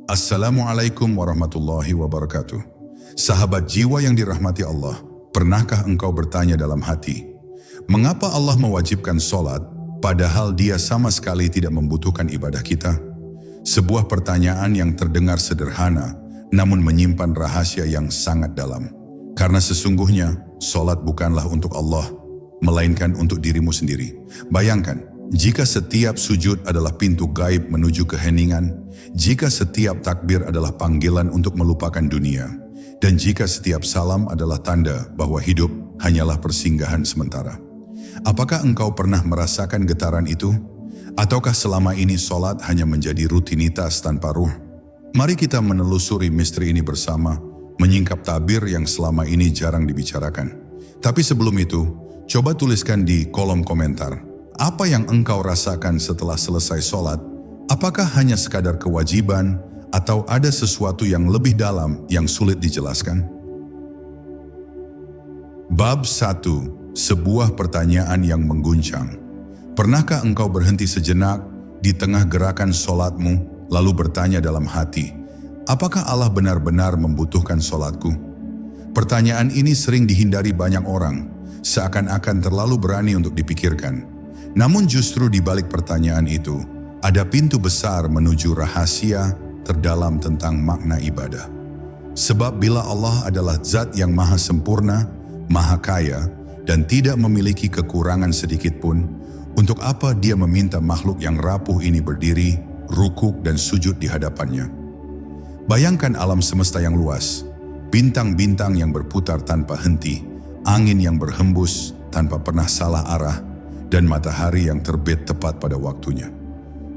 Assalamualaikum warahmatullahi wabarakatuh. Sahabat jiwa yang dirahmati Allah, pernahkah engkau bertanya dalam hati, mengapa Allah mewajibkan sholat padahal Dia sama sekali tidak membutuhkan ibadah kita? Sebuah pertanyaan yang terdengar sederhana, namun menyimpan rahasia yang sangat dalam. Karena sesungguhnya, sholat bukanlah untuk Allah, melainkan untuk dirimu sendiri. Bayangkan, jika setiap sujud adalah pintu gaib menuju keheningan, jika setiap takbir adalah panggilan untuk melupakan dunia, dan jika setiap salam adalah tanda bahwa hidup hanyalah persinggahan sementara. Apakah engkau pernah merasakan getaran itu? Ataukah selama ini sholat hanya menjadi rutinitas tanpa ruh? Mari kita menelusuri misteri ini bersama, menyingkap tabir yang selama ini jarang dibicarakan. Tapi sebelum itu, coba tuliskan di kolom komentar, apa yang engkau rasakan setelah selesai sholat? Apakah hanya sekadar kewajiban, atau ada sesuatu yang lebih dalam yang sulit dijelaskan? Bab 1. Sebuah pertanyaan yang mengguncang. Pernahkah engkau berhenti sejenak di tengah gerakan sholatmu, lalu bertanya dalam hati, apakah Allah benar-benar membutuhkan sholatku? Pertanyaan ini sering dihindari banyak orang, seakan-akan terlalu berani untuk dipikirkan. Namun justru di balik pertanyaan itu, ada pintu besar menuju rahasia terdalam tentang makna ibadah. Sebab bila Allah adalah zat yang maha sempurna, maha kaya, dan tidak memiliki kekurangan sedikit pun, untuk apa Dia meminta makhluk yang rapuh ini berdiri, rukuk dan sujud di hadapannya? Bayangkan alam semesta yang luas, bintang-bintang yang berputar tanpa henti, angin yang berhembus tanpa pernah salah arah, dan matahari yang terbit tepat pada waktunya.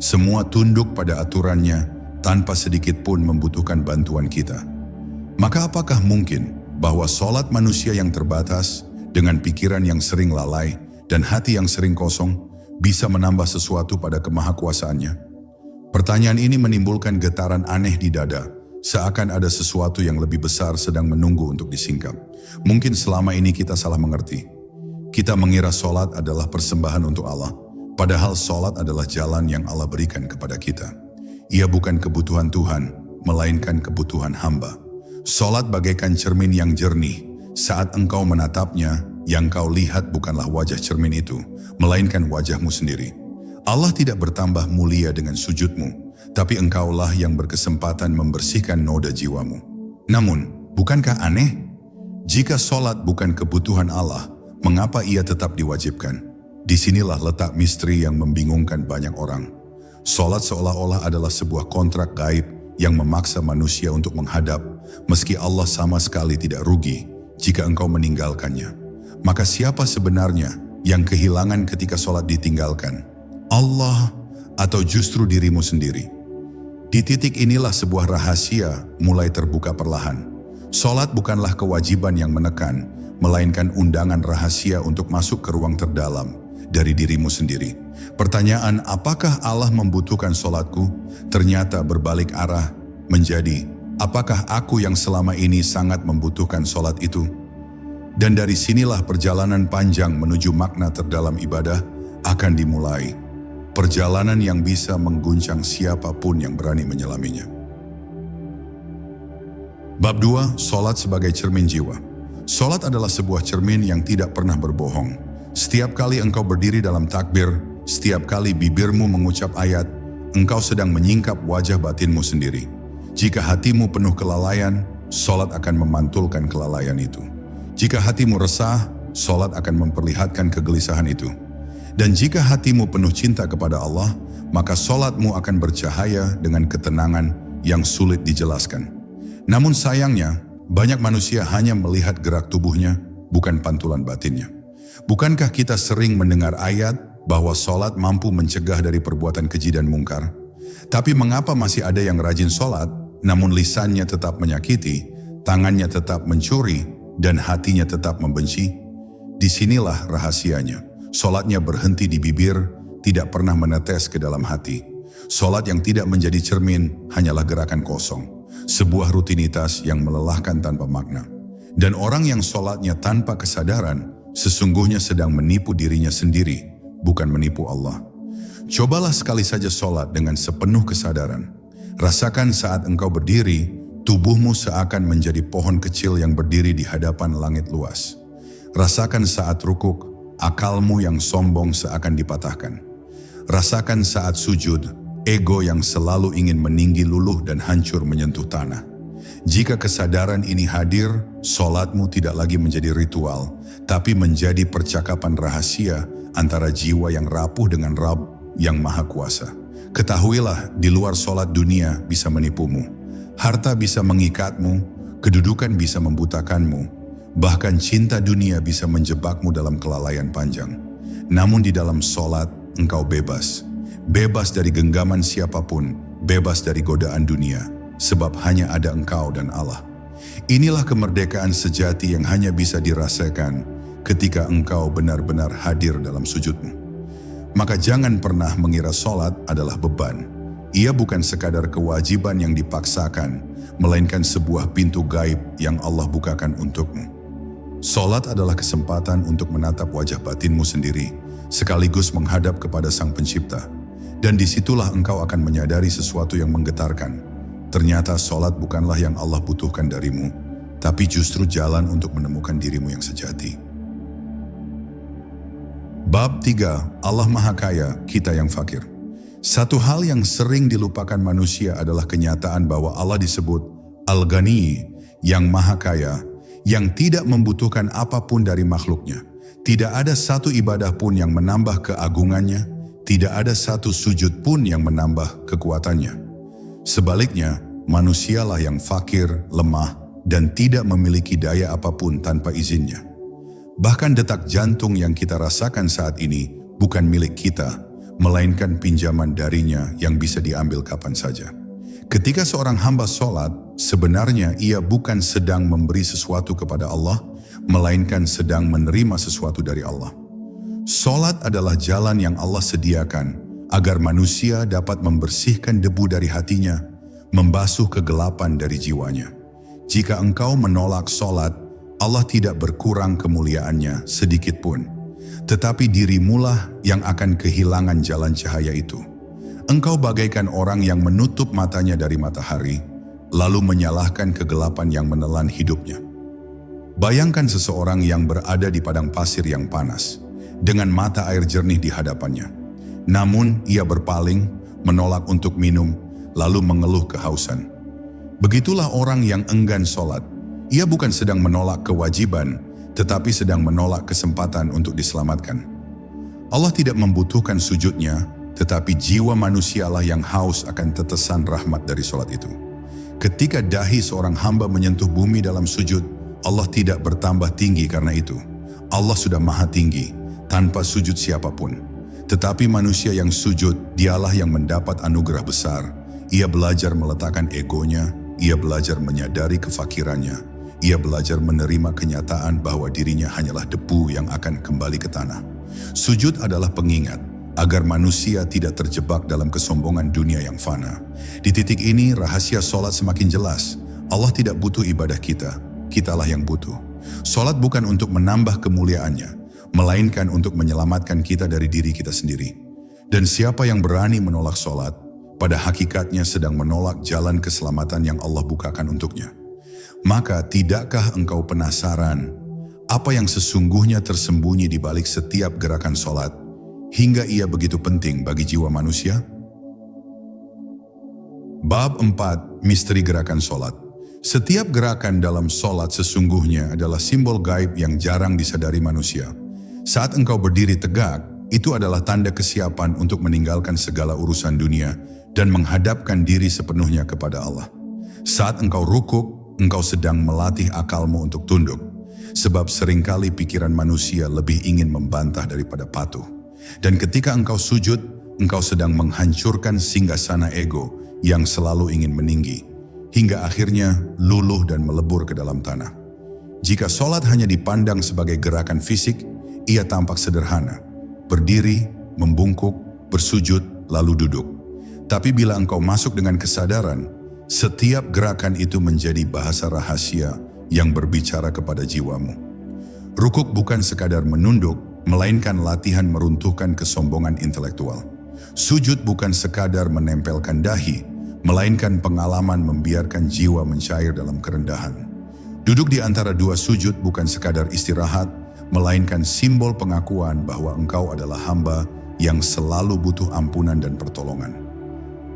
Semua tunduk pada aturannya tanpa sedikit pun membutuhkan bantuan kita. Maka apakah mungkin bahwa sholat manusia yang terbatas dengan pikiran yang sering lalai dan hati yang sering kosong bisa menambah sesuatu pada kemahakuasaannya? Pertanyaan ini menimbulkan getaran aneh di dada, seakan ada sesuatu yang lebih besar sedang menunggu untuk disingkap. Mungkin selama ini kita salah mengerti. Kita mengira sholat adalah persembahan untuk Allah, padahal sholat adalah jalan yang Allah berikan kepada kita. Ia bukan kebutuhan Tuhan, melainkan kebutuhan hamba. Sholat bagaikan cermin yang jernih. Saat engkau menatapnya, yang kau lihat bukanlah wajah cermin itu, melainkan wajahmu sendiri. Allah tidak bertambah mulia dengan sujudmu, tapi engkaulah yang berkesempatan membersihkan noda jiwamu. Namun, bukankah aneh? Jika sholat bukan kebutuhan Allah, mengapa ia tetap diwajibkan? Disinilah letak misteri yang membingungkan banyak orang. Sholat seolah-olah adalah sebuah kontrak gaib yang memaksa manusia untuk menghadap, meski Allah sama sekali tidak rugi jika engkau meninggalkannya. Maka siapa sebenarnya yang kehilangan ketika sholat ditinggalkan? Allah atau justru dirimu sendiri? Di titik inilah sebuah rahasia mulai terbuka perlahan. Sholat bukanlah kewajiban yang menekan, melainkan undangan rahasia untuk masuk ke ruang terdalam dari dirimu sendiri. Pertanyaan, apakah Allah membutuhkan sholatku? Ternyata berbalik arah menjadi, apakah aku yang selama ini sangat membutuhkan sholat itu? Dan dari sinilah perjalanan panjang menuju makna terdalam ibadah akan dimulai. Perjalanan yang bisa mengguncang siapapun yang berani menyelaminya. Bab 2. Sholat sebagai cermin jiwa. Sholat adalah sebuah cermin yang tidak pernah berbohong. Setiap kali engkau berdiri dalam takbir, setiap kali bibirmu mengucap ayat, engkau sedang menyingkap wajah batinmu sendiri. Jika hatimu penuh kelalaian, sholat akan memantulkan kelalaian itu. Jika hatimu resah, sholat akan memperlihatkan kegelisahan itu. Dan jika hatimu penuh cinta kepada Allah, maka sholatmu akan bercahaya dengan ketenangan yang sulit dijelaskan. Namun sayangnya, banyak manusia hanya melihat gerak tubuhnya, bukan pantulan batinnya. Bukankah kita sering mendengar ayat bahwa sholat mampu mencegah dari perbuatan keji dan mungkar? Tapi mengapa masih ada yang rajin sholat, namun lisannya tetap menyakiti, tangannya tetap mencuri, dan hatinya tetap membenci? Disinilah rahasianya. Sholatnya berhenti di bibir, tidak pernah menetes ke dalam hati. Sholat yang tidak menjadi cermin hanyalah gerakan kosong, sebuah rutinitas yang melelahkan tanpa makna. Dan orang yang sholatnya tanpa kesadaran, sesungguhnya sedang menipu dirinya sendiri, bukan menipu Allah. Cobalah sekali saja sholat dengan sepenuh kesadaran. Rasakan saat engkau berdiri, tubuhmu seakan menjadi pohon kecil yang berdiri di hadapan langit luas. Rasakan saat rukuk, akalmu yang sombong seakan dipatahkan. Rasakan saat sujud, ego yang selalu ingin meninggi luluh dan hancur menyentuh tanah. Jika kesadaran ini hadir, solatmu tidak lagi menjadi ritual, tapi menjadi percakapan rahasia antara jiwa yang rapuh dengan Rabb yang Maha Kuasa. Ketahuilah, di luar solat dunia bisa menipumu. Harta bisa mengikatmu, kedudukan bisa membutakanmu, bahkan cinta dunia bisa menjebakmu dalam kelalaian panjang. Namun di dalam solat, engkau bebas. Bebas dari genggaman siapapun, bebas dari godaan dunia, sebab hanya ada engkau dan Allah. Inilah kemerdekaan sejati yang hanya bisa dirasakan ketika engkau benar-benar hadir dalam sujudmu. Maka jangan pernah mengira solat adalah beban. Ia bukan sekadar kewajiban yang dipaksakan, melainkan sebuah pintu gaib yang Allah bukakan untukmu. Solat adalah kesempatan untuk menatap wajah batinmu sendiri, sekaligus menghadap kepada Sang Pencipta. Dan disitulah engkau akan menyadari sesuatu yang menggetarkan. Ternyata solat bukanlah yang Allah butuhkan darimu, tapi justru jalan untuk menemukan dirimu yang sejati. Bab 3, Allah Maha Kaya, kita yang fakir. Satu hal yang sering dilupakan manusia adalah kenyataan bahwa Allah disebut Al-Ghani, yang Maha Kaya, yang tidak membutuhkan apapun dari makhluknya. Tidak ada satu ibadah pun yang menambah keagungannya, tidak ada satu sujud pun yang menambah kekuatannya. Sebaliknya, manusialah yang fakir, lemah, dan tidak memiliki daya apapun tanpa izinnya. Bahkan detak jantung yang kita rasakan saat ini bukan milik kita, melainkan pinjaman darinya yang bisa diambil kapan saja. Ketika seorang hamba solat, sebenarnya ia bukan sedang memberi sesuatu kepada Allah, melainkan sedang menerima sesuatu dari Allah. Solat adalah jalan yang Allah sediakan agar manusia dapat membersihkan debu dari hatinya, membasuh kegelapan dari jiwanya. Jika engkau menolak solat, Allah tidak berkurang kemuliaannya sedikit pun, tetapi dirimulah yang akan kehilangan jalan cahaya itu. Engkau bagaikan orang yang menutup matanya dari matahari, lalu menyalahkan kegelapan yang menelan hidupnya. Bayangkan seseorang yang berada di padang pasir yang panas, dengan mata air jernih di hadapannya. Namun ia berpaling, menolak untuk minum, lalu mengeluh kehausan. Begitulah orang yang enggan solat. Ia bukan sedang menolak kewajiban, tetapi sedang menolak kesempatan untuk diselamatkan. Allah tidak membutuhkan sujudnya, tetapi jiwa manusialah yang haus akan tetesan rahmat dari solat itu. Ketika dahi seorang hamba menyentuh bumi dalam sujud, Allah tidak bertambah tinggi karena itu. Allah sudah maha tinggi, tanpa sujud siapapun. Tetapi manusia yang sujud, dialah yang mendapat anugerah besar. Ia belajar meletakkan egonya, ia belajar menyadari kefakirannya. Ia belajar menerima kenyataan bahwa dirinya hanyalah debu yang akan kembali ke tanah. Sujud adalah pengingat agar manusia tidak terjebak dalam kesombongan dunia yang fana. Di titik ini rahasia solat semakin jelas. Allah tidak butuh ibadah kita, kitalah yang butuh. Solat bukan untuk menambah kemuliaannya, melainkan untuk menyelamatkan kita dari diri kita sendiri. Dan siapa yang berani menolak solat, pada hakikatnya sedang menolak jalan keselamatan yang Allah bukakan untuknya. Maka tidakkah engkau penasaran apa yang sesungguhnya tersembunyi di balik setiap gerakan solat, hingga ia begitu penting bagi jiwa manusia? Bab 4, Misteri Gerakan Solat. Setiap gerakan dalam solat sesungguhnya adalah simbol gaib yang jarang disadari manusia. Saat engkau berdiri tegak, itu adalah tanda kesiapan untuk meninggalkan segala urusan dunia dan menghadapkan diri sepenuhnya kepada Allah. Saat engkau rukuk, engkau sedang melatih akalmu untuk tunduk, sebab seringkali pikiran manusia lebih ingin membantah daripada patuh. Dan ketika engkau sujud, engkau sedang menghancurkan singgasana ego yang selalu ingin meninggi, hingga akhirnya luluh dan melebur ke dalam tanah. Jika solat hanya dipandang sebagai gerakan fisik, ia tampak sederhana, berdiri, membungkuk, bersujud, lalu duduk. Tapi bila engkau masuk dengan kesadaran, setiap gerakan itu menjadi bahasa rahasia yang berbicara kepada jiwamu. Rukuk bukan sekadar menunduk, melainkan latihan meruntuhkan kesombongan intelektual. Sujud bukan sekadar menempelkan dahi, melainkan pengalaman membiarkan jiwa mencair dalam kerendahan. Duduk di antara dua sujud bukan sekadar istirahat, melainkan simbol pengakuan bahwa engkau adalah hamba yang selalu butuh ampunan dan pertolongan.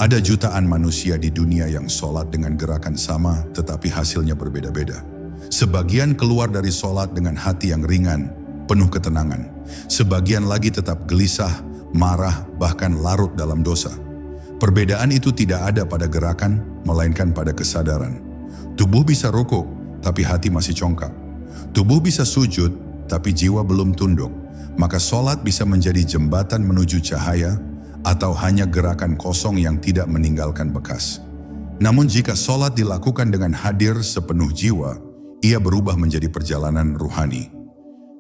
Ada jutaan manusia di dunia yang sholat dengan gerakan sama tetapi hasilnya berbeda-beda. Sebagian keluar dari sholat dengan hati yang ringan, penuh ketenangan. Sebagian lagi tetap gelisah, marah, bahkan larut dalam dosa. Perbedaan itu tidak ada pada gerakan, melainkan pada kesadaran. Tubuh bisa rukuk, tapi hati masih congkak. Tubuh bisa sujud, tapi jiwa belum tunduk. Maka sholat bisa menjadi jembatan menuju cahaya, atau hanya gerakan kosong yang tidak meninggalkan bekas. Namun jika sholat dilakukan dengan hadir sepenuh jiwa, ia berubah menjadi perjalanan ruhani.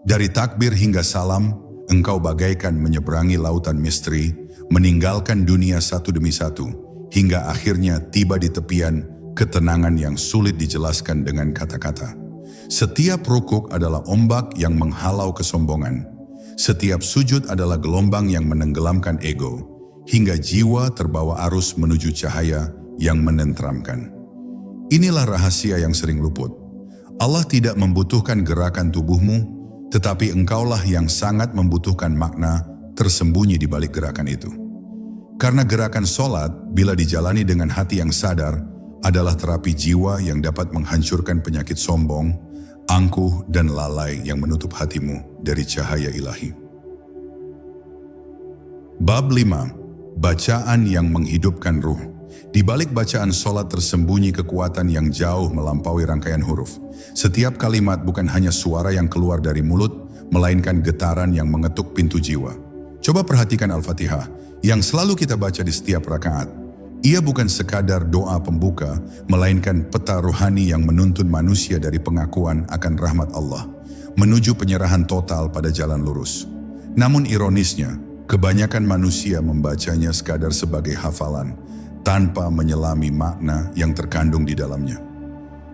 Dari takbir hingga salam, engkau bagaikan menyeberangi lautan misteri, meninggalkan dunia satu demi satu, hingga akhirnya tiba di tepian ketenangan yang sulit dijelaskan dengan kata-kata. Setiap rukuk adalah ombak yang menghalau kesombongan. Setiap sujud adalah gelombang yang menenggelamkan ego, hingga jiwa terbawa arus menuju cahaya yang menenteramkan. Inilah rahasia yang sering luput. Allah tidak membutuhkan gerakan tubuhmu, tetapi engkaulah yang sangat membutuhkan makna tersembunyi di balik gerakan itu. Karena gerakan sholat, bila dijalani dengan hati yang sadar, adalah terapi jiwa yang dapat menghancurkan penyakit sombong, angkuh, dan lalai yang menutup hatimu dari cahaya ilahi. Bab 5. Bacaan yang menghidupkan ruh. Di balik bacaan sholat tersembunyi kekuatan yang jauh melampaui rangkaian huruf. Setiap kalimat bukan hanya suara yang keluar dari mulut, melainkan getaran yang mengetuk pintu jiwa. Coba perhatikan Al-Fatihah, yang selalu kita baca di setiap rakaat. Ia bukan sekadar doa pembuka, melainkan peta rohani yang menuntun manusia dari pengakuan akan rahmat Allah, menuju penyerahan total pada jalan lurus. Namun ironisnya, kebanyakan manusia membacanya sekadar sebagai hafalan, tanpa menyelami makna yang terkandung di dalamnya.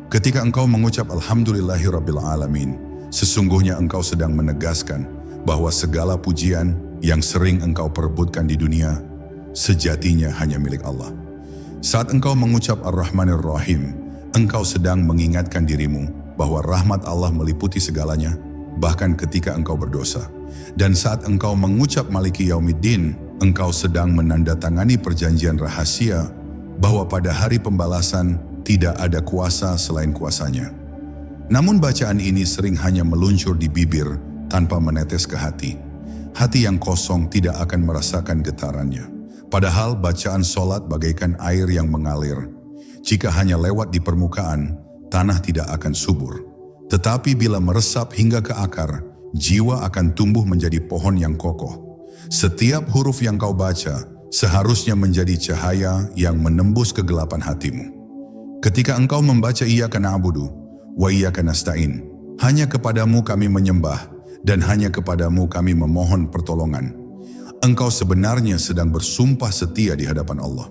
Ketika engkau mengucap Alhamdulillahirrabbilalamin, sesungguhnya engkau sedang menegaskan bahwa segala pujian yang sering engkau perebutkan di dunia, sejatinya hanya milik Allah. Saat engkau mengucap Ar-Rahmanir Rahim, engkau sedang mengingatkan dirimu bahwa rahmat Allah meliputi segalanya, bahkan ketika engkau berdosa. Dan saat engkau mengucap Maliki Yaumiddin, engkau sedang menandatangani perjanjian rahasia bahwa pada hari pembalasan tidak ada kuasa selain kuasanya. Namun bacaan ini sering hanya meluncur di bibir tanpa menetes ke hati. Hati yang kosong tidak akan merasakan getarannya. Padahal bacaan sholat bagaikan air yang mengalir. Jika hanya lewat di permukaan, tanah tidak akan subur. Tetapi bila meresap hingga ke akar, jiwa akan tumbuh menjadi pohon yang kokoh. Setiap huruf yang kau baca seharusnya menjadi cahaya yang menembus kegelapan hatimu. Ketika engkau membaca Iyyaka na'budu wa iyyaka nasta'in, hanya kepadamu kami menyembah dan hanya kepadamu kami memohon pertolongan, engkau sebenarnya sedang bersumpah setia di hadapan Allah.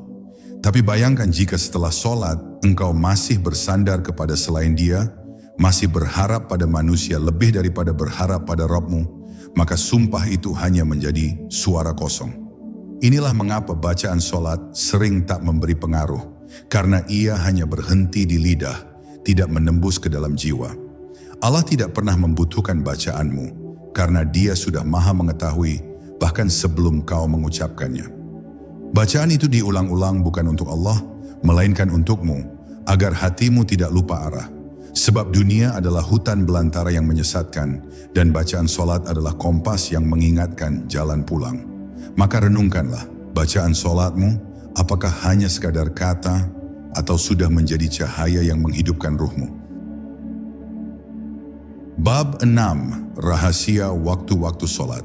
Tapi bayangkan jika setelah sholat, engkau masih bersandar kepada selain Dia, masih berharap pada manusia lebih daripada berharap pada Rabb-Mu, maka sumpah itu hanya menjadi suara kosong. Inilah mengapa bacaan sholat sering tak memberi pengaruh, karena ia hanya berhenti di lidah, tidak menembus ke dalam jiwa. Allah tidak pernah membutuhkan bacaanmu, karena Dia sudah maha mengetahui bahkan sebelum kau mengucapkannya. Bacaan itu diulang-ulang bukan untuk Allah, melainkan untukmu, agar hatimu tidak lupa arah. Sebab dunia adalah hutan belantara yang menyesatkan, dan bacaan sholat adalah kompas yang mengingatkan jalan pulang. Maka renungkanlah, bacaan sholatmu, apakah hanya sekadar kata, atau sudah menjadi cahaya yang menghidupkan ruhmu? Bab 6. Rahasia waktu-waktu sholat.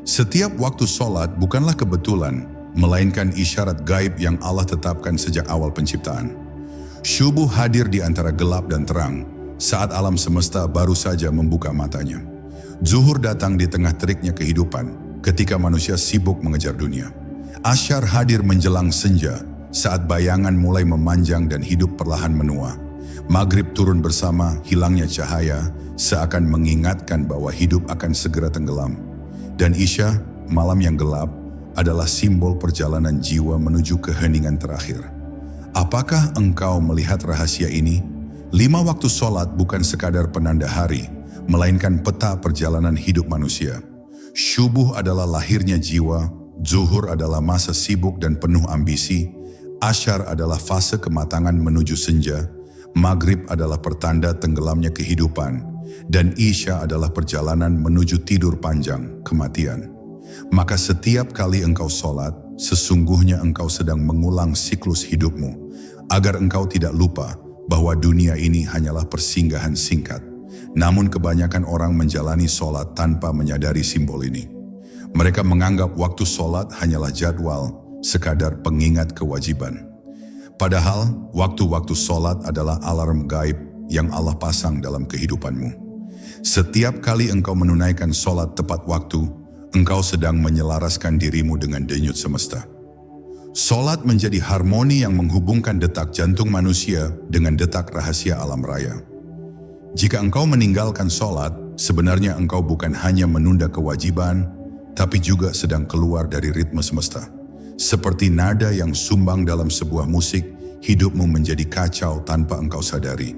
Setiap waktu sholat bukanlah kebetulan, melainkan isyarat gaib yang Allah tetapkan sejak awal penciptaan. Syubuh hadir di antara gelap dan terang, saat alam semesta baru saja membuka matanya. Zuhur datang di tengah teriknya kehidupan, ketika manusia sibuk mengejar dunia. Asyar hadir menjelang senja, saat bayangan mulai memanjang dan hidup perlahan menua. Maghrib turun bersama hilangnya cahaya, seakan mengingatkan bahwa hidup akan segera tenggelam. Dan Isya, malam yang gelap, adalah simbol perjalanan jiwa menuju keheningan terakhir. Apakah engkau melihat rahasia ini? 5 waktu sholat bukan sekadar penanda hari, melainkan peta perjalanan hidup manusia. Syubuh adalah lahirnya jiwa, zuhur adalah masa sibuk dan penuh ambisi, asyar adalah fase kematangan menuju senja, maghrib adalah pertanda tenggelamnya kehidupan, dan isya adalah perjalanan menuju tidur panjang, kematian. Maka setiap kali engkau sholat, sesungguhnya engkau sedang mengulang siklus hidupmu, agar engkau tidak lupa bahwa dunia ini hanyalah persinggahan singkat. Namun kebanyakan orang menjalani sholat tanpa menyadari simbol ini. Mereka menganggap waktu sholat hanyalah jadwal, sekadar pengingat kewajiban. Padahal, waktu-waktu sholat adalah alarm gaib yang Allah pasang dalam kehidupanmu. Setiap kali engkau menunaikan sholat tepat waktu, engkau sedang menyelaraskan dirimu dengan denyut semesta. Sholat menjadi harmoni yang menghubungkan detak jantung manusia dengan detak rahasia alam raya. Jika engkau meninggalkan sholat, sebenarnya engkau bukan hanya menunda kewajiban, tapi juga sedang keluar dari ritme semesta. Seperti nada yang sumbang dalam sebuah musik, hidupmu menjadi kacau tanpa engkau sadari.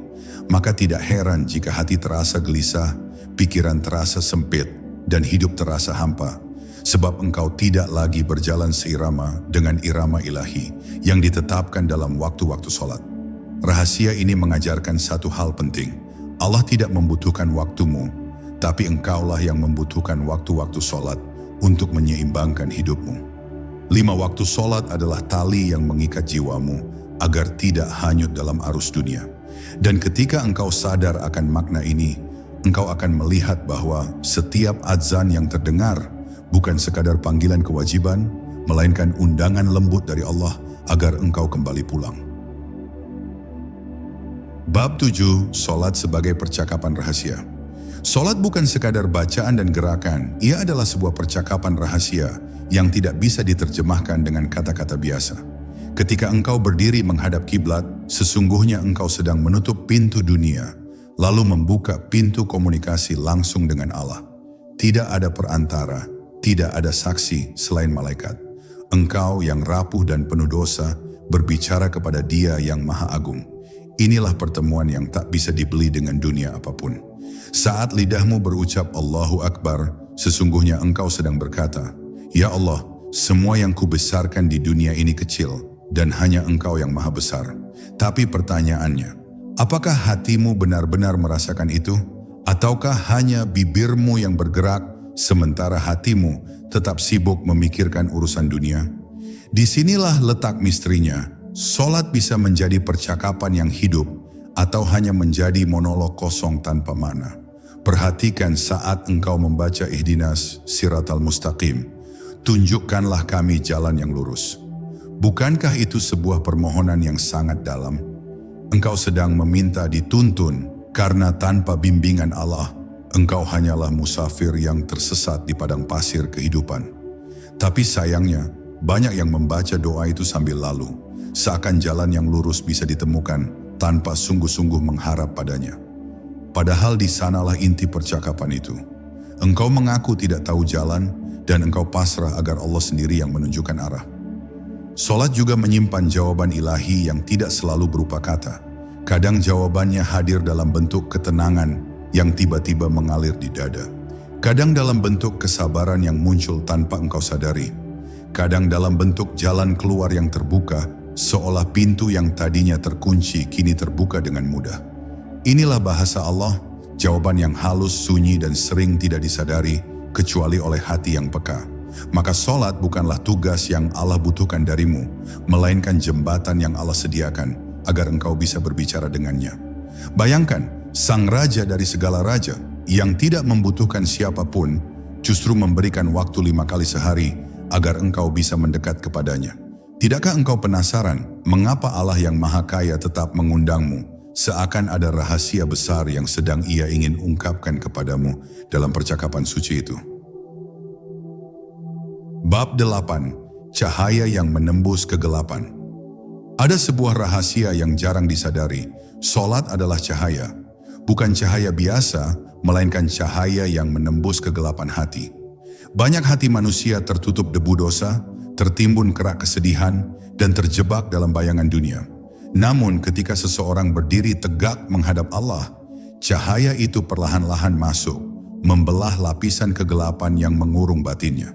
Maka tidak heran jika hati terasa gelisah, pikiran terasa sempit, dan hidup terasa hampa. Sebab engkau tidak lagi berjalan seirama dengan irama ilahi yang ditetapkan dalam waktu-waktu sholat. Rahasia ini mengajarkan satu hal penting. Allah tidak membutuhkan waktumu, tapi engkaulah yang membutuhkan waktu-waktu sholat untuk menyeimbangkan hidupmu. 5 waktu sholat adalah tali yang mengikat jiwamu agar tidak hanyut dalam arus dunia. Dan ketika engkau sadar akan makna ini, engkau akan melihat bahwa setiap azan yang terdengar bukan sekadar panggilan kewajiban, melainkan undangan lembut dari Allah agar engkau kembali pulang. Bab 7, Sholat sebagai percakapan rahasia. Sholat bukan sekadar bacaan dan gerakan, ia adalah sebuah percakapan rahasia yang tidak bisa diterjemahkan dengan kata-kata biasa. Ketika engkau berdiri menghadap kiblat, sesungguhnya engkau sedang menutup pintu dunia, lalu membuka pintu komunikasi langsung dengan Allah. Tidak ada perantara, tidak ada saksi selain malaikat. Engkau yang rapuh dan penuh dosa berbicara kepada Dia yang Maha Agung. Inilah pertemuan yang tak bisa dibeli dengan dunia apapun. Saat lidahmu berucap Allahu Akbar, sesungguhnya engkau sedang berkata, Ya Allah, semua yang kubesarkan di dunia ini kecil dan hanya Engkau yang Maha Besar. Tapi pertanyaannya, apakah hatimu benar-benar merasakan itu? Ataukah hanya bibirmu yang bergerak sementara hatimu tetap sibuk memikirkan urusan dunia? Disinilah letak misterinya. Sholat bisa menjadi percakapan yang hidup atau hanya menjadi monolog kosong tanpa makna. Perhatikan saat engkau membaca Ihdinas Siratal Mustaqim. Tunjukkanlah kami jalan yang lurus. Bukankah itu sebuah permohonan yang sangat dalam? Engkau sedang meminta dituntun karena tanpa bimbingan Allah, engkau hanyalah musafir yang tersesat di padang pasir kehidupan. Tapi sayangnya, banyak yang membaca doa itu sambil lalu, seakan jalan yang lurus bisa ditemukan tanpa sungguh-sungguh mengharap padanya. Padahal di sanalah inti percakapan itu. Engkau mengaku tidak tahu jalan dan engkau pasrah agar Allah sendiri yang menunjukkan arah. Sholat juga menyimpan jawaban ilahi yang tidak selalu berupa kata. Kadang jawabannya hadir dalam bentuk ketenangan yang tiba-tiba mengalir di dada. Kadang dalam bentuk kesabaran yang muncul tanpa engkau sadari. Kadang dalam bentuk jalan keluar yang terbuka, seolah pintu yang tadinya terkunci kini terbuka dengan mudah. Inilah bahasa Allah, jawaban yang halus, sunyi dan sering tidak disadari kecuali oleh hati yang peka. Maka sholat bukanlah tugas yang Allah butuhkan darimu, melainkan jembatan yang Allah sediakan agar engkau bisa berbicara dengannya. Bayangkan, sang raja dari segala raja yang tidak membutuhkan siapapun justru memberikan waktu 5 kali sehari agar engkau bisa mendekat kepadanya. Tidakkah engkau penasaran mengapa Allah yang Maha Kaya tetap mengundangmu, seakan ada rahasia besar yang sedang Ia ingin ungkapkan kepadamu dalam percakapan suci itu? Bab 8, Cahaya yang menembus kegelapan. Ada sebuah rahasia yang jarang disadari. Sholat adalah cahaya. Bukan cahaya biasa, melainkan cahaya yang menembus kegelapan hati. Banyak hati manusia tertutup debu dosa, tertimbun kerak kesedihan, dan terjebak dalam bayangan dunia. Namun ketika seseorang berdiri tegak menghadap Allah, cahaya itu perlahan-lahan masuk, membelah lapisan kegelapan yang mengurung batinnya.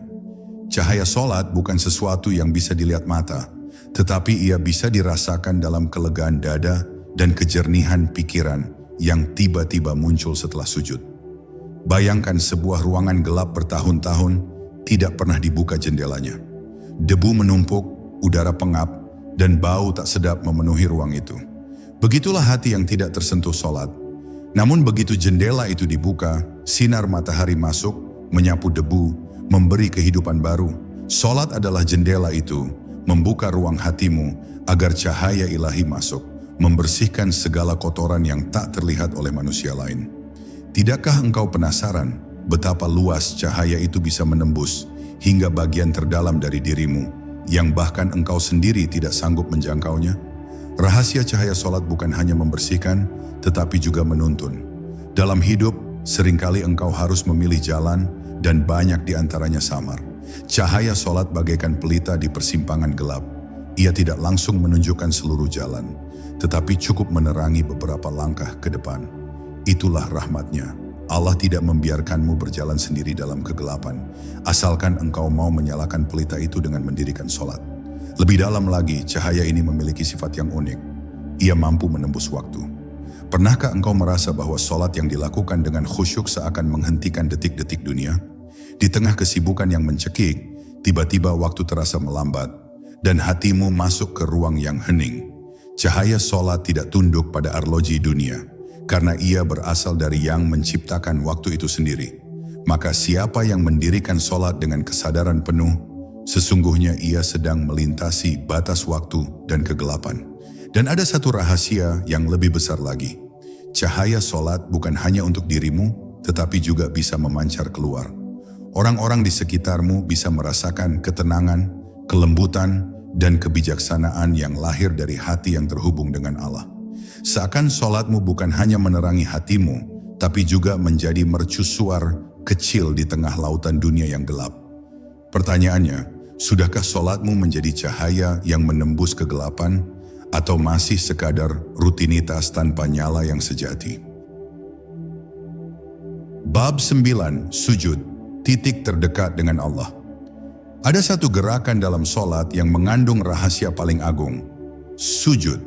Cahaya solat bukan sesuatu yang bisa dilihat mata, tetapi ia bisa dirasakan dalam kelegaan dada dan kejernihan pikiran yang tiba-tiba muncul setelah sujud. Bayangkan sebuah ruangan gelap bertahun-tahun, tidak pernah dibuka jendelanya. Debu menumpuk, udara pengap, dan bau tak sedap memenuhi ruang itu. Begitulah hati yang tidak tersentuh solat. Namun begitu jendela itu dibuka, sinar matahari masuk, menyapu debu, memberi kehidupan baru. Solat adalah jendela itu, membuka ruang hatimu agar cahaya ilahi masuk, membersihkan segala kotoran yang tak terlihat oleh manusia lain. Tidakkah engkau penasaran betapa luas cahaya itu bisa menembus hingga bagian terdalam dari dirimu, yang bahkan engkau sendiri tidak sanggup menjangkaunya? Rahasia cahaya solat bukan hanya membersihkan, tetapi juga menuntun. Dalam hidup, seringkali engkau harus memilih jalan dan banyak di antaranya samar. Cahaya solat bagaikan pelita di persimpangan gelap. Ia tidak langsung menunjukkan seluruh jalan, tetapi cukup menerangi beberapa langkah ke depan. Itulah rahmatnya. Allah tidak membiarkanmu berjalan sendiri dalam kegelapan, asalkan engkau mau menyalakan pelita itu dengan mendirikan solat. Lebih dalam lagi, cahaya ini memiliki sifat yang unik. Ia mampu menembus waktu. Pernahkah engkau merasa bahwa solat yang dilakukan dengan khusyuk seakan menghentikan detik-detik dunia? Di tengah kesibukan yang mencekik, tiba-tiba waktu terasa melambat, dan hatimu masuk ke ruang yang hening. Cahaya solat tidak tunduk pada arloji dunia, karena ia berasal dari Yang menciptakan waktu itu sendiri. Maka siapa yang mendirikan solat dengan kesadaran penuh, sesungguhnya ia sedang melintasi batas waktu dan kegelapan. Dan ada satu rahasia yang lebih besar lagi. Cahaya solat bukan hanya untuk dirimu, tetapi juga bisa memancar keluar. Orang-orang di sekitarmu bisa merasakan ketenangan, kelembutan, dan kebijaksanaan yang lahir dari hati yang terhubung dengan Allah. Seakan solatmu bukan hanya menerangi hatimu, tapi juga menjadi mercusuar kecil di tengah lautan dunia yang gelap. Pertanyaannya, sudahkah solatmu menjadi cahaya yang menembus kegelapan, atau masih sekadar rutinitas tanpa nyala yang sejati? Bab 9, Sujud, titik terdekat dengan Allah. Ada satu gerakan dalam solat yang mengandung rahasia paling agung, sujud.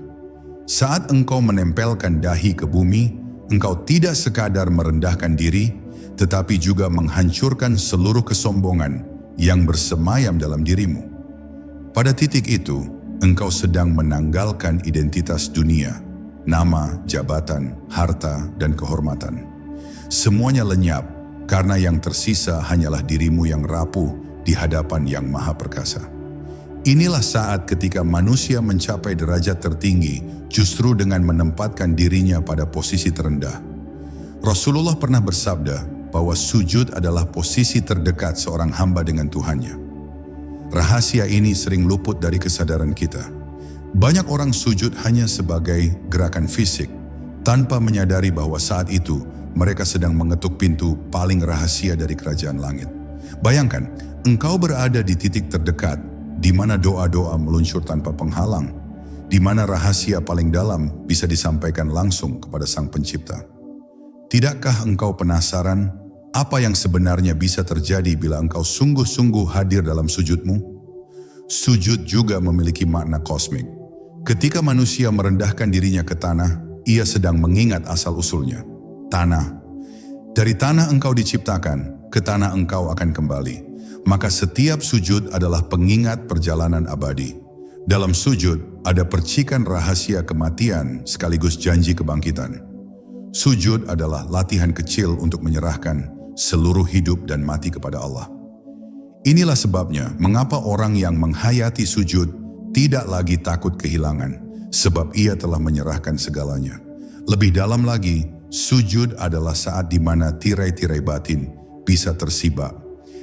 Saat engkau menempelkan dahi ke bumi, engkau tidak sekadar merendahkan diri, tetapi juga menghancurkan seluruh kesombongan yang bersemayam dalam dirimu. Pada titik itu, engkau sedang menanggalkan identitas dunia, nama, jabatan, harta, dan kehormatan. Semuanya lenyap, karena yang tersisa hanyalah dirimu yang rapuh di hadapan Yang Maha Perkasa. Inilah saat ketika manusia mencapai derajat tertinggi justru dengan menempatkan dirinya pada posisi terendah. Rasulullah pernah bersabda bahwa sujud adalah posisi terdekat seorang hamba dengan Tuhannya. Rahasia ini sering luput dari kesadaran kita. Banyak orang sujud hanya sebagai gerakan fisik, tanpa menyadari bahwa saat itu mereka sedang mengetuk pintu paling rahasia dari kerajaan langit. Bayangkan, engkau berada di titik terdekat, di mana doa-doa meluncur tanpa penghalang, di mana rahasia paling dalam bisa disampaikan langsung kepada Sang Pencipta. Tidakkah engkau penasaran apa yang sebenarnya bisa terjadi bila engkau sungguh-sungguh hadir dalam sujudmu? Sujud juga memiliki makna kosmik. Ketika manusia merendahkan dirinya ke tanah, ia sedang mengingat asal-usulnya, tanah. Dari tanah engkau diciptakan, ke tanah engkau akan kembali. Maka setiap sujud adalah pengingat perjalanan abadi. Dalam sujud ada percikan rahasia kematian sekaligus janji kebangkitan. Sujud adalah latihan kecil untuk menyerahkan seluruh hidup dan mati kepada Allah. Inilah sebabnya mengapa orang yang menghayati sujud tidak lagi takut kehilangan, sebab ia telah menyerahkan segalanya. Lebih dalam lagi, sujud adalah saat di mana tirai-tirai batin bisa tersibak.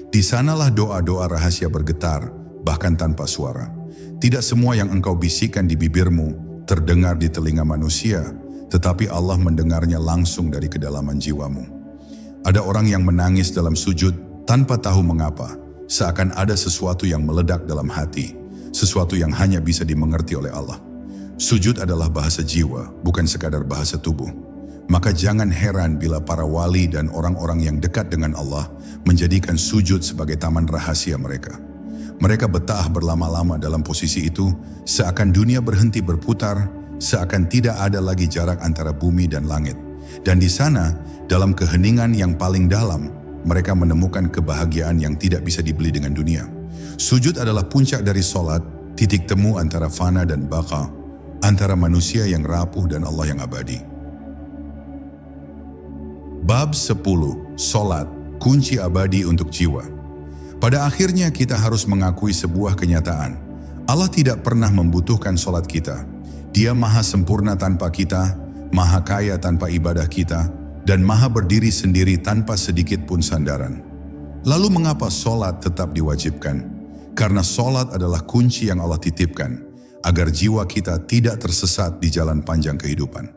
Di sanalah doa-doa rahasia bergetar, bahkan tanpa suara. Tidak semua yang engkau bisikkan di bibirmu terdengar di telinga manusia, tetapi Allah mendengarnya langsung dari kedalaman jiwamu. Ada orang yang menangis dalam sujud tanpa tahu mengapa, seakan ada sesuatu yang meledak dalam hati, sesuatu yang hanya bisa dimengerti oleh Allah. Sujud adalah bahasa jiwa, bukan sekadar bahasa tubuh. Maka jangan heran bila para wali dan orang-orang yang dekat dengan Allah menjadikan sujud sebagai taman rahasia mereka. Mereka betah berlama-lama dalam posisi itu, seakan dunia berhenti berputar, seakan tidak ada lagi jarak antara bumi dan langit. Dan di sana, dalam keheningan yang paling dalam, mereka menemukan kebahagiaan yang tidak bisa dibeli dengan dunia. Sujud adalah puncak dari solat, titik temu antara fana dan baqa, antara manusia yang rapuh dan Allah yang abadi. Bab 10. Solat, kunci abadi untuk jiwa. Pada akhirnya kita harus mengakui sebuah kenyataan. Allah tidak pernah membutuhkan solat kita. Dia maha sempurna tanpa kita, maha kaya tanpa ibadah kita, dan maha berdiri sendiri tanpa sedikit pun sandaran. Lalu mengapa solat tetap diwajibkan? Karena solat adalah kunci yang Allah titipkan, agar jiwa kita tidak tersesat di jalan panjang kehidupan.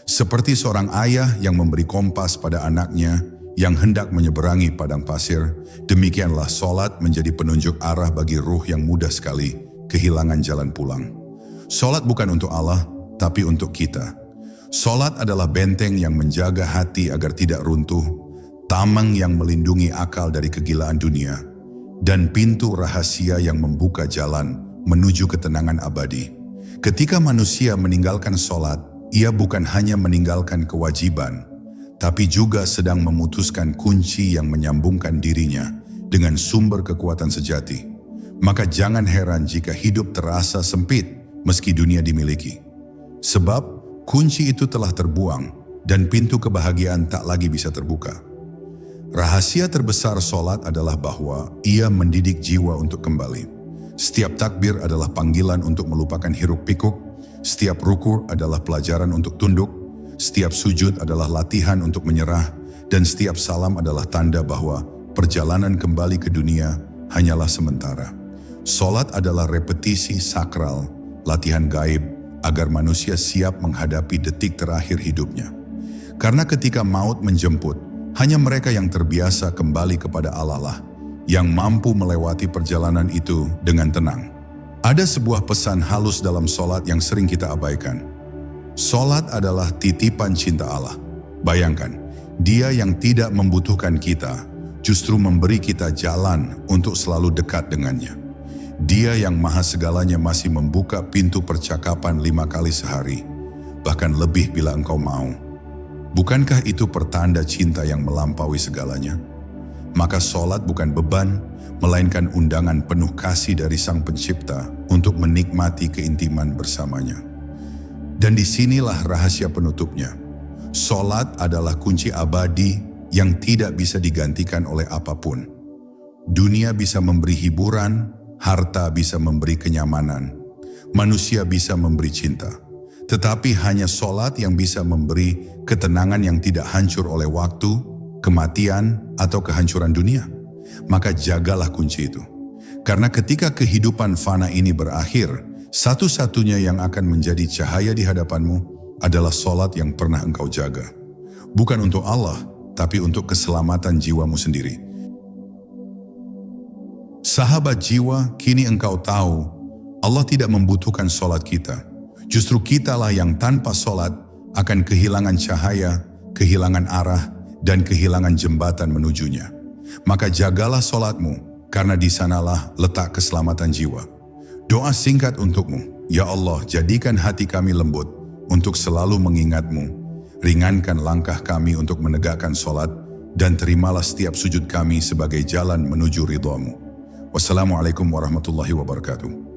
Seperti seorang ayah yang memberi kompas pada anaknya yang hendak menyeberangi padang pasir, demikianlah solat menjadi penunjuk arah bagi ruh yang mudah sekali kehilangan jalan pulang. Solat bukan untuk Allah, tapi untuk kita. Solat adalah benteng yang menjaga hati agar tidak runtuh, tameng yang melindungi akal dari kegilaan dunia, dan pintu rahasia yang membuka jalan menuju ketenangan abadi. Ketika manusia meninggalkan solat, ia bukan hanya meninggalkan kewajiban, tapi juga sedang memutuskan kunci yang menyambungkan dirinya dengan sumber kekuatan sejati. Maka jangan heran jika hidup terasa sempit meski dunia dimiliki. Sebab kunci itu telah terbuang dan pintu kebahagiaan tak lagi bisa terbuka. Rahasia terbesar solat adalah bahwa ia mendidik jiwa untuk kembali. Setiap takbir adalah panggilan untuk melupakan hiruk pikuk, setiap ruku adalah pelajaran untuk tunduk, setiap sujud adalah latihan untuk menyerah, dan setiap salam adalah tanda bahwa perjalanan kembali ke dunia hanyalah sementara. Solat adalah repetisi sakral, latihan gaib, agar manusia siap menghadapi detik terakhir hidupnya. Karena ketika maut menjemput, hanya mereka yang terbiasa kembali kepada Allah lah yang mampu melewati perjalanan itu dengan tenang. Ada sebuah pesan halus dalam solat yang sering kita abaikan. Solat adalah titipan cinta Allah. Bayangkan, Dia yang tidak membutuhkan kita, justru memberi kita jalan untuk selalu dekat dengannya. Dia yang maha segalanya masih membuka pintu percakapan 5 kali sehari, bahkan lebih bila engkau mau. Bukankah itu pertanda cinta yang melampaui segalanya? Maka solat bukan beban, melainkan undangan penuh kasih dari Sang Pencipta untuk menikmati keintiman bersamanya. Dan disinilah rahasia penutupnya. Solat adalah kunci abadi yang tidak bisa digantikan oleh apapun. Dunia bisa memberi hiburan, harta bisa memberi kenyamanan, manusia bisa memberi cinta. Tetapi hanya solat yang bisa memberi ketenangan yang tidak hancur oleh waktu, kematian, atau kehancuran dunia. Maka jagalah kunci itu. Karena ketika kehidupan fana ini berakhir, satu-satunya yang akan menjadi cahaya di hadapanmu adalah solat yang pernah engkau jaga. Bukan untuk Allah, tapi untuk keselamatan jiwamu sendiri. Sahabat jiwa, kini engkau tahu Allah tidak membutuhkan solat kita. Justru kitalah yang tanpa solat akan kehilangan cahaya, kehilangan arah, dan kehilangan jembatan menujunya. Maka jagalah solatmu, karena di sanalah letak keselamatan jiwa. Doa singkat untukmu. Ya Allah, jadikan hati kami lembut untuk selalu mengingatmu. Ringankan langkah kami untuk menegakkan solat, dan terimalah setiap sujud kami sebagai jalan menuju ridhamu. Wassalamualaikum warahmatullahi wabarakatuh.